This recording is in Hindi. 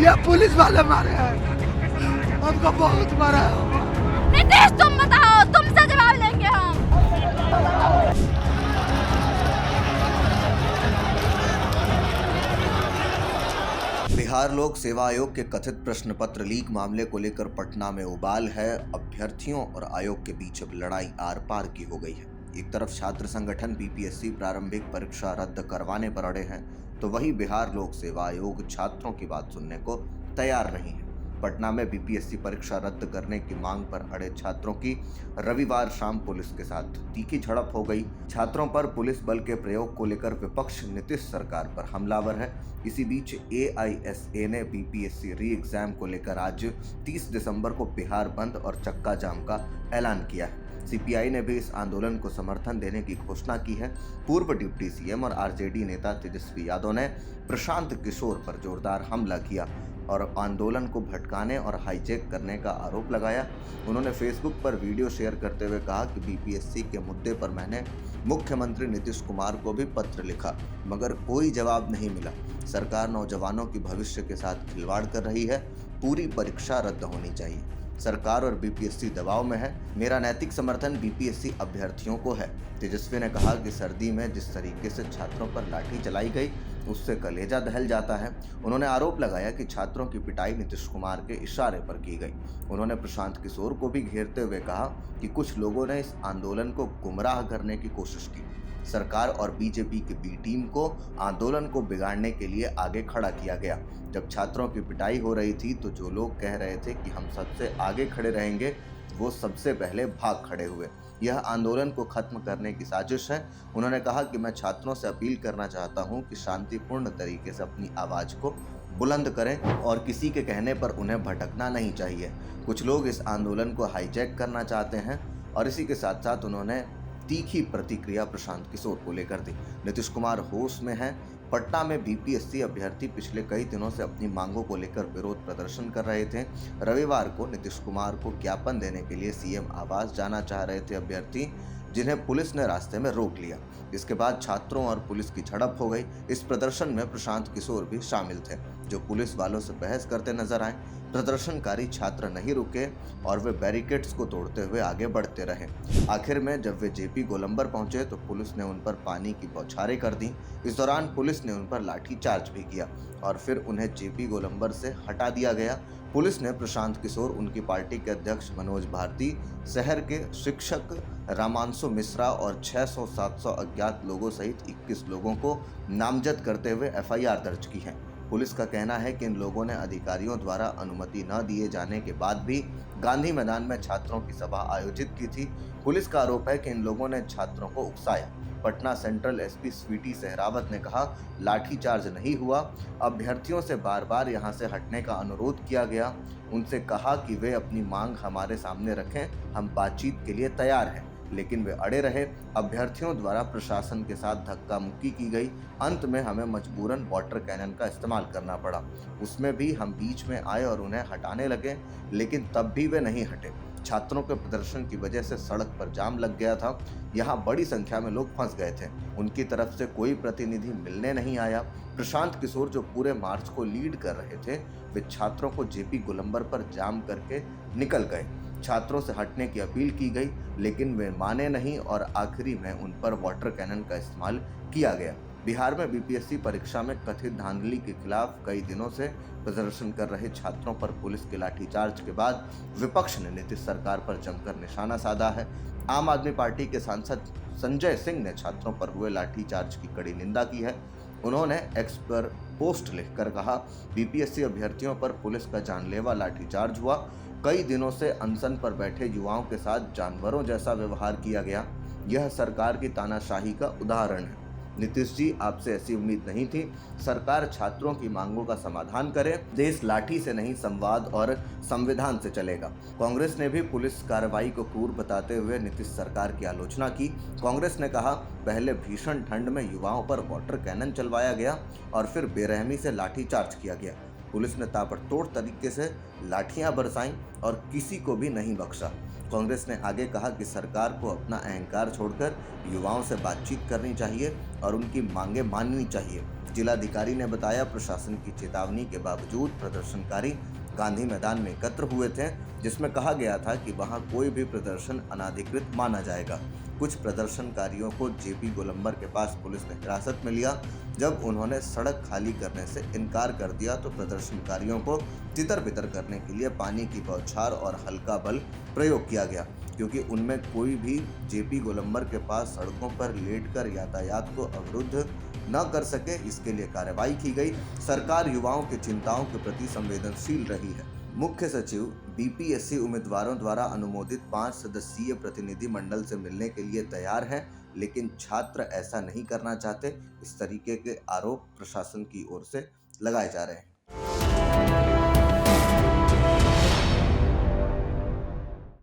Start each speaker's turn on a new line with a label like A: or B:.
A: ये पुलिस वाले मारे हैं, हमको बहुत मारा है।
B: नीतीश तुम बताओ, तुमसे जवाब लेंगे हम।
C: बिहार लोक सेवा आयोग के कथित प्रश्न पत्र लीक मामले को लेकर पटना में उबाल है। अभ्यर्थियों और आयोग के बीच अब लड़ाई आर पार की हो गई है। एक तरफ छात्र संगठन बीपीएससी प्रारंभिक परीक्षा रद्द करवाने पर अड़े हैं, तो वहीं बिहार लोक सेवा आयोग छात्रों की बात सुनने को तैयार नहीं है। पटना में बीपीएससी परीक्षा रद्द करने की मांग पर अड़े छात्रों की रविवार शाम पुलिस के साथ तीखी झड़प हो गई। छात्रों पर पुलिस बल के प्रयोग को लेकर विपक्ष नीतीश सरकार पर हमलावर है। इसी बीच एआईएसए ने बीपीएससी री एग्जाम को लेकर आज 30 दिसंबर को बिहार बंद और चक्का जाम का ऐलान किया है। सीपीआई ने भी इस आंदोलन को समर्थन देने की घोषणा की है। पूर्व डिप्टी सीएम और आरजेडी नेता तेजस्वी यादव ने प्रशांत किशोर पर जोरदार हमला किया और आंदोलन को भटकाने और हाईजैक करने का आरोप लगाया। उन्होंने फेसबुक पर वीडियो शेयर करते हुए कहा कि बीपीएससी के मुद्दे पर मैंने मुख्यमंत्री नीतीश कुमार को भी पत्र लिखा, मगर कोई जवाब नहीं मिला। सरकार नौजवानों की भविष्य के साथ खिलवाड़ कर रही है। पूरी परीक्षा रद्द होनी चाहिए। सरकार और बीपीएससी दबाव में है। मेरा नैतिक समर्थन बीपीएससी अभ्यर्थियों को है। तेजस्वी ने कहा कि सर्दी में जिस तरीके से छात्रों पर लाठी चलाई गई, उससे कलेजा दहल जाता है। उन्होंने आरोप लगाया कि छात्रों की पिटाई नीतीश कुमार के इशारे पर की गई। उन्होंने प्रशांत किशोर को भी घेरते हुए कहा कि कुछ लोगों ने इस आंदोलन को गुमराह करने की कोशिश की। सरकार और बीजेपी की बी टीम को आंदोलन को बिगाड़ने के लिए आगे खड़ा किया गया। जब छात्रों की पिटाई हो रही थी तो जो लोग कह रहे थे कि हम सबसे आगे खड़े रहेंगे, वो सबसे पहले भाग खड़े हुए। यह आंदोलन को खत्म करने की साजिश है। उन्होंने कहा कि मैं छात्रों से अपील करना चाहता हूं कि शांतिपूर्ण तरीके से अपनी आवाज को बुलंद करें और किसी के कहने पर उन्हें भटकना नहीं चाहिए। कुछ लोग इस आंदोलन को हाईजैक करना चाहते हैं और इसी के साथ साथ उन्होंने तीखी प्रतिक्रिया प्रशांत किशोर को लेकर दी। नीतीश कुमार होश में हैं। पटना में बीपीएससी अभ्यर्थी पिछले कई दिनों से अपनी मांगों को लेकर विरोध प्रदर्शन कर रहे थे। रविवार को नीतीश कुमार को ज्ञापन देने के लिए सीएम आवास जाना चाह रहे थे अभ्यर्थी, जिन्हें पुलिस ने रास्ते में रोक लिया। इसके बाद छात्रों और पुलिस की झड़प हो गई। इस प्रदर्शन में प्रशांत किशोर भी शामिल थे, जो पुलिस वालों से बहस करते नजर आए। प्रदर्शनकारी छात्र नहीं रुके और वे बैरिकेड्स को तोड़ते हुए आगे बढ़ते रहे। आखिर में जब वे जेपी गोलंबर पहुंचे तो पुलिस ने उन पर पानी की बौछारें कर दी। इस दौरान पुलिस ने उन पर लाठीचार्ज भी किया और फिर उन्हें जेपी गोलंबर से हटा दिया गया। पुलिस ने प्रशांत किशोर, उनकी पार्टी के अध्यक्ष मनोज भारती, शहर के शिक्षक रामांशु मिश्रा और 600-700 अज्ञात लोगों सहित 21 लोगों को नामजद करते हुए एफआईआर दर्ज की है। पुलिस का कहना है कि इन लोगों ने अधिकारियों द्वारा अनुमति न दिए जाने के बाद भी गांधी मैदान में छात्रों की सभा आयोजित की थी। पुलिस का आरोप है कि इन लोगों ने छात्रों को उकसाया। पटना सेंट्रल एसपी स्वीटी सहरावत ने कहा, लाठीचार्ज नहीं हुआ। अभ्यर्थियों से बार बार यहां से हटने का अनुरोध किया गया। उनसे कहा कि वे अपनी मांग हमारे सामने रखें, हम बातचीत के लिए तैयार हैं, लेकिन वे अड़े रहे। अभ्यर्थियों द्वारा प्रशासन के साथ धक्का मुक्की की गई। अंत में हमें मजबूरन वाटर कैनन का इस्तेमाल करना पड़ा। उसमें भी हम बीच में आए और उन्हें हटाने लगे, लेकिन तब भी वे नहीं हटे। छात्रों के प्रदर्शन की वजह से सड़क पर जाम लग गया था। यहाँ बड़ी संख्या में लोग फंस गए थे। उनकी तरफ से कोई प्रतिनिधि मिलने नहीं आया। प्रशांत किशोर, जो पूरे मार्च को लीड कर रहे थे, वे छात्रों को जेपी गोलंबर पर जाम करके निकल गए। छात्रों से हटने की अपील की गई, लेकिन वे माने नहीं और आखिरी में उन पर वाटर कैनन का इस्तेमाल किया गया। बिहार में बीपीएससी परीक्षा में कथित धांधली के खिलाफ कई दिनों से प्रदर्शन कर रहे छात्रों पर पुलिस के लाठीचार्ज के बाद विपक्ष ने नीतीश सरकार पर जमकर निशाना साधा है। आम आदमी पार्टी के सांसद संजय सिंह ने छात्रों पर हुए लाठीचार्ज की कड़ी निंदा की है। उन्होंने एक्स पर पोस्ट लिखकर कहा, बीपीएससी अभ्यर्थियों पर पुलिस का जानलेवा लाठीचार्ज हुआ। कई दिनों से अनशन पर बैठे युवाओं के साथ जानवरों जैसा व्यवहार किया गया। यह सरकार की तानाशाही का उदाहरण है। नीतीश जी, आपसे ऐसी उम्मीद नहीं थी। सरकार छात्रों की मांगों का समाधान करे। देश लाठी से नहीं, संवाद और संविधान से चलेगा। कांग्रेस ने भी पुलिस कार्रवाई को क्रूर बताते हुए नीतीश सरकार की आलोचना की। कांग्रेस ने कहा, पहले भीषण ठंड में युवाओं पर वाटर कैनन चलवाया गया और फिर बेरहमी से लाठीचार्ज किया गया। पुलिस ने ताबड़तोड़ तरीके से लाठियां बरसाईं और किसी को भी नहीं बख्शा। कांग्रेस ने आगे कहा कि सरकार को अपना अहंकार छोड़कर युवाओं से बातचीत करनी चाहिए और उनकी मांगें माननी चाहिए। जिलाधिकारी ने बताया, प्रशासन की चेतावनी के बावजूद प्रदर्शनकारी गांधी मैदान में एकत्र हुए थे, जिसमें कहा गया था कि वहां कोई भी प्रदर्शन अनाधिकृत माना जाएगा। कुछ प्रदर्शनकारियों को जेपी गोलंबर के पास पुलिस ने हिरासत में लिया। जब उन्होंने सड़क खाली करने से इनकार कर दिया तो प्रदर्शनकारियों को तितर-बितर करने के लिए पानी की बौछार और हल्का बल प्रयोग किया गया, क्योंकि उनमें कोई भी जेपी गोलंबर के पास सड़कों पर लेटकर यातायात को अवरुद्ध न कर सके, इसके लिए कार्रवाई की गई। सरकार युवाओं की चिंताओं के प्रति संवेदनशील रही है। मुख्य सचिव बीपीएससी उम्मीदवारों द्वारा अनुमोदित 5 सदस्यीय प्रतिनिधि मंडल से मिलने के लिए तैयार हैं, लेकिन छात्र ऐसा नहीं करना चाहते। इस तरीके के आरोप प्रशासन की ओर से लगाए जा रहे हैं।